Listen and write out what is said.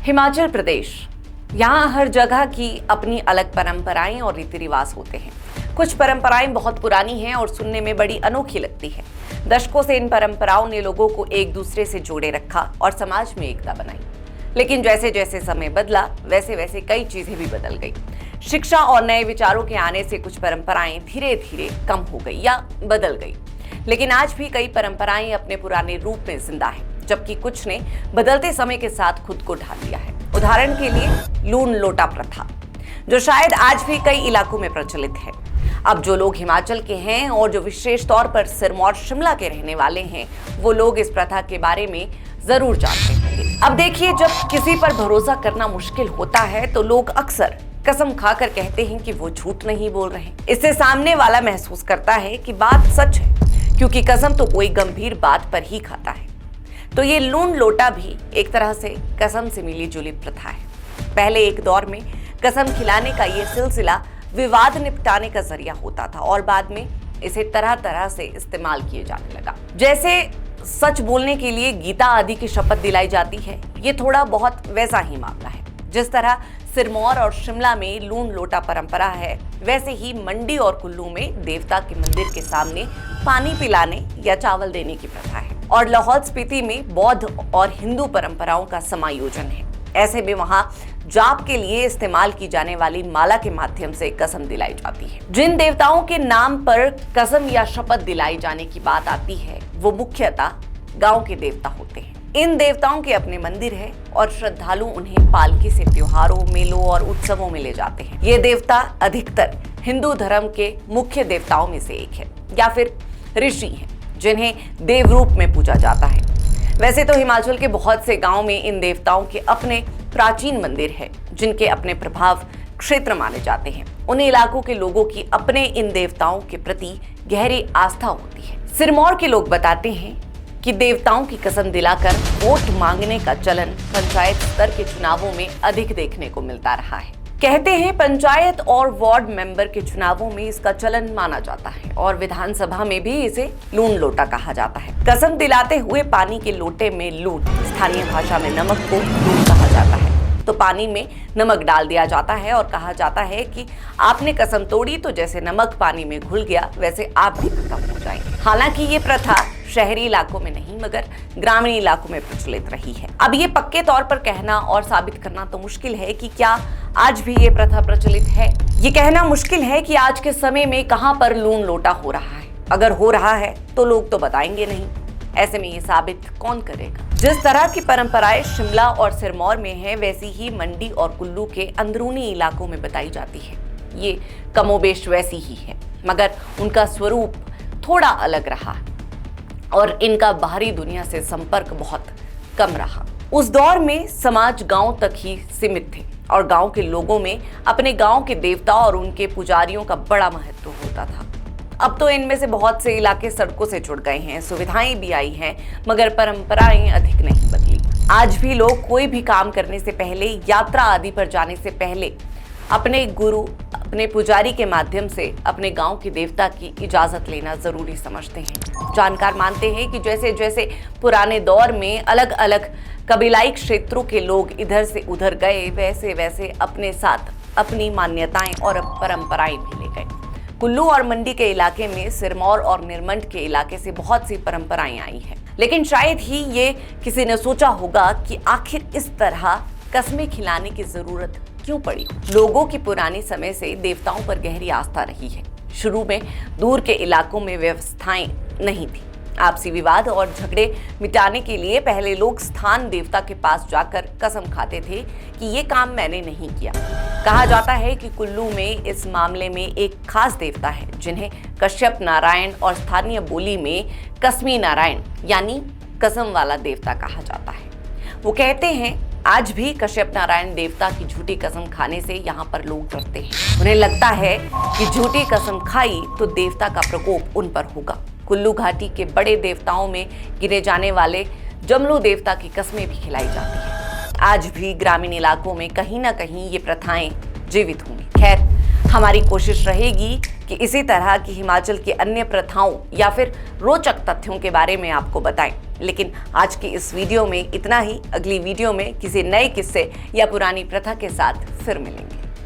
हिमाचल प्रदेश, यहाँ हर जगह की अपनी अलग परंपराएं और रीति रिवाज होते हैं। कुछ परंपराएं बहुत पुरानी हैं और सुनने में बड़ी अनोखी लगती है। दशकों से इन परंपराओं ने लोगों को एक दूसरे से जोड़े रखा और समाज में एकता बनाई। लेकिन जैसे जैसे समय बदला वैसे वैसे कई चीजें भी बदल गई। शिक्षा और नए विचारों के आने से कुछ परंपराएं धीरे धीरे कम हो गई या बदल गई। लेकिन आज भी कई परंपराएं अपने पुराने रूप में जिंदा है, जबकि कुछ ने बदलते समय के साथ खुद को ढाल लिया है। उदाहरण के लिए लून लोटा प्रथा, जो शायद आज भी कई इलाकों में प्रचलित है। अब जो लोग हिमाचल के हैं और जो विशेष तौर पर सिरमौर शिमला के रहने वाले हैं, वो लोग इस प्रथा के बारे में जरूर जानते होंगे। अब देखिए, जब किसी पर भरोसा करना मुश्किल होता है तो लोग अक्सर कसम खाकर कहते हैं कि वो झूठ नहीं बोल रहे। इससे सामने वाला महसूस करता है कि बात सच है, क्योंकि कसम तो कोई गंभीर बात पर ही खाता है। तो ये लून लोटा भी एक तरह से कसम से मिली जुली प्रथा है। पहले एक दौर में कसम खिलाने का ये सिलसिला विवाद निपटाने का जरिया होता था और बाद में इसे तरह तरह से इस्तेमाल किए जाने लगा। जैसे सच बोलने के लिए गीता आदि की शपथ दिलाई जाती है, ये थोड़ा बहुत वैसा ही मामला है। जिस तरह सिरमौर और शिमला में लून लोटा परंपरा है, वैसे ही मंडी और कुल्लू में देवता के मंदिर के सामने पानी पिलाने या चावल देने की प्रथा है। और लाहौल स्पीति में बौद्ध और हिंदू परंपराओं का समायोजन है। ऐसे में वहां जाप के लिए इस्तेमाल की जाने वाली माला के माध्यम से कसम दिलाई जाती है। जिन देवताओं के नाम पर कसम या शपथ दिलाई जाने की बात आती है, वो मुख्यतः गांव के देवता होते हैं। इन देवताओं के अपने मंदिर है और श्रद्धालु उन्हें पालकी से त्योहारों, मेलों और उत्सवों में ले जाते हैं। ये देवता अधिकतर हिंदू धर्म के मुख्य देवताओं में से एक है या फिर ऋषि हैं, जिन्हें देव रूप में पूजा जाता है। वैसे तो हिमाचल के बहुत से गांव में इन देवताओं के अपने प्राचीन मंदिर हैं, जिनके अपने प्रभाव क्षेत्र माने जाते हैं। उन इलाकों के लोगों की अपने इन देवताओं के प्रति गहरी आस्था होती है। सिरमौर के लोग बताते हैं कि देवताओं की कसम दिलाकर वोट मांगने का चलन पंचायत स्तर के चुनावों में अधिक देखने को मिलता रहा है। कहते हैं पंचायत और वार्ड मेंबर के चुनावों में इसका चलन माना जाता है और विधानसभा में भी इसे लून लोटा कहा जाता है। कसम दिलाते हुए पानी के लोटे में लून, स्थानीय भाषा में नमक को लून कहा जाता है। तो पानी में नमक डाल दिया जाता है और कहा जाता है कि आपने कसम तोड़ी तो जैसे नमक पानी में घुल गया, वैसे आप भी खत्म हो जाएंगे। हालांकि ये प्रथा शहरी इलाकों में नहीं मगर ग्रामीण इलाकों में प्रचलित रही है। अब ये पक्के तौर पर कहना और साबित करना तो मुश्किल है कि क्या आज भी ये प्रथा प्रचलित है। ये कहना मुश्किल है कि आज के समय में कहां पर लून लोटा हो रहा है। अगर हो रहा है तो लोग तो बताएंगे नहीं। ऐसे में ये साबित कौन करेगा। जिस तरह की परंपराएं शिमला और सिरमौर में है, वैसी ही मंडी और कुल्लू के अंदरूनी इलाकों में बताई जाती है। ये कमोबेश वैसी ही है, मगर उनका स्वरूप थोड़ा अलग रहा और इनका बाहरी दुनिया से संपर्क बहुत कम रहा। उस दौर में समाज गांव तक ही सीमित थे और गांव के लोगों में अपने गांव के देवता और उनके पुजारियों का बड़ा महत्व होता था। अब तो इनमें से बहुत से इलाके सड़कों से जुड़ गए हैं, सुविधाएं भी आई हैं, मगर परंपराएं अधिक नहीं बदली। आज भी लोग कोई भी काम करने से पहले, यात्रा आदि पर जाने से पहले अपने गुरु, अपने पुजारी के माध्यम से अपने गांव के देवता की इजाजत लेना जरूरी समझते हैं। जानकार मानते हैं कि जैसे जैसे पुराने दौर में अलग अलग कबीलाई क्षेत्रों के लोग इधर से उधर गए, वैसे वैसे अपने साथ अपनी मान्यताएं और परंपराएं भी ले गए। कुल्लू और मंडी के इलाके में सिरमौर और निरमंड के इलाके से बहुत सी परंपराएं आई हैं। लेकिन शायद ही ये किसी ने सोचा होगा कि आखिर इस तरह कस्में खिलाने की जरूरत क्यों पड़ी। लोगों की पुराने समय से देवताओं पर गहरी आस्था रही है। शुरू में दूर के इलाकों में व्यवस्थाएं नहीं थी। आपसी विवाद और झगड़े मिटाने के लिए पहले लोग स्थान देवता के पास जाकर कसम खाते थे कि ये काम मैंने नहीं किया। कहा जाता है कि कुल्लू में इस मामले में एक खास देवता है, जिन्हें कश्यप नारायण और स्थानीय बोली में कसमी नारायण यानी कसम वाला देवता कहा जाता है। वो कहते हैं आज भी कश्यप नारायण देवता की झूठी कसम खाने से यहाँ पर लोग डरते हैं। उन्हें लगता है कि झूठी कसम खाई तो देवता का प्रकोप उन पर होगा। कुल्लू घाटी के बड़े देवताओं में गिने जाने वाले जमलू देवता की कस्में भी खिलाई जाती है। आज भी ग्रामीण इलाकों में कहीं ना कहीं ये प्रथाएं जीवित होंगी। खैर, हमारी कोशिश रहेगी कि इसी तरह की हिमाचल की अन्य प्रथाओं या फिर रोचक तथ्यों के बारे में आपको बताएं। लेकिन आज की इस वीडियो में इतना ही। अगली वीडियो में किसी नए किस्से या पुरानी प्रथा के साथ फिर मिलेंगे।